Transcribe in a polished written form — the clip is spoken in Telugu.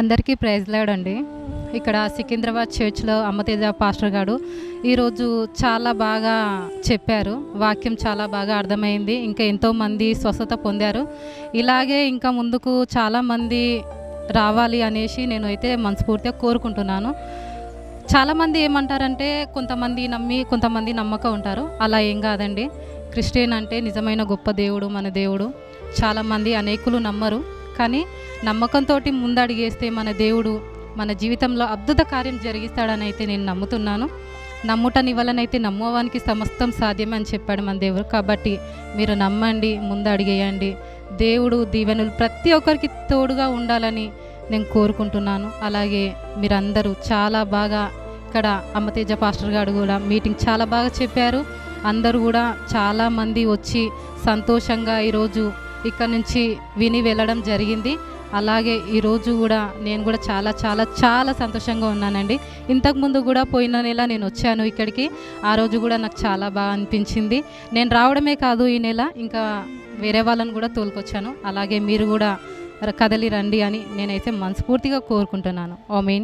అందరికీ ప్రైజ్ లార్డ్ అండి. ఇక్కడ సికింద్రాబాద్ చర్చ్‌లో అమ్మతేజ పాస్టర్ గారు ఈరోజు చాలా బాగా చెప్పారు. వాక్యం చాలా బాగా అర్థమైంది. ఇంకా ఎంతోమంది స్వస్థత పొందారు. ఇలాగే ఇంకా ముందుకు చాలామంది రావాలి అనేసి నేను అయితే మనస్ఫూర్తిగా కోరుకుంటున్నాను. చాలామంది ఏమంటారంటే కొంతమంది నమ్మి కొంతమంది నమ్మక ఉంటారు. అలా ఏం కాదండి. క్రిస్టియన్ అంటే నిజమైన గొప్ప దేవుడు మన దేవుడు. చాలామంది అనేకులు నమ్మరు. కానీ నమ్మకంతో ముందడిగేస్తే మన దేవుడు మన జీవితంలో అద్భుత కార్యం జరిగిస్తాడని అయితే నేను నమ్ముతున్నాను. నమ్ముటని వలనైతే నమ్మవానికి సమస్తం సాధ్యమే అని చెప్పాడు మన దేవుడు. కాబట్టి మీరు నమ్మండి, ముందడిగేయండి. దేవుడు దీవెనలు ప్రతి ఒక్కరికి తోడుగా ఉండాలని నేను కోరుకుంటున్నాను. అలాగే మీరందరూ చాలా బాగా ఇక్కడ అమ్మతేజ పాస్టర్ గారు కూడా మీటింగ్ చాలా బాగా చెప్పారు. అందరూ కూడా చాలామంది వచ్చి సంతోషంగా ఈరోజు ఇక్కడ నుంచి విని వెళ్ళడం జరిగింది. అలాగే ఈరోజు కూడా నేను కూడా చాలా చాలా చాలా సంతోషంగా ఉన్నానండి. ఇంతకుముందు కూడా పోయిన నెల నేను వచ్చాను ఇక్కడికి. ఆ రోజు కూడా నాకు చాలా బాగా అనిపించింది. నేను రావడమే కాదు, ఈ నెల ఇంకా వేరే వాళ్ళని కూడా తోలుకొచ్చాను. అలాగే మీరు కూడా కదలి రండి అని నేనైతే మనస్ఫూర్తిగా కోరుకుంటున్నాను. ఆమేన్.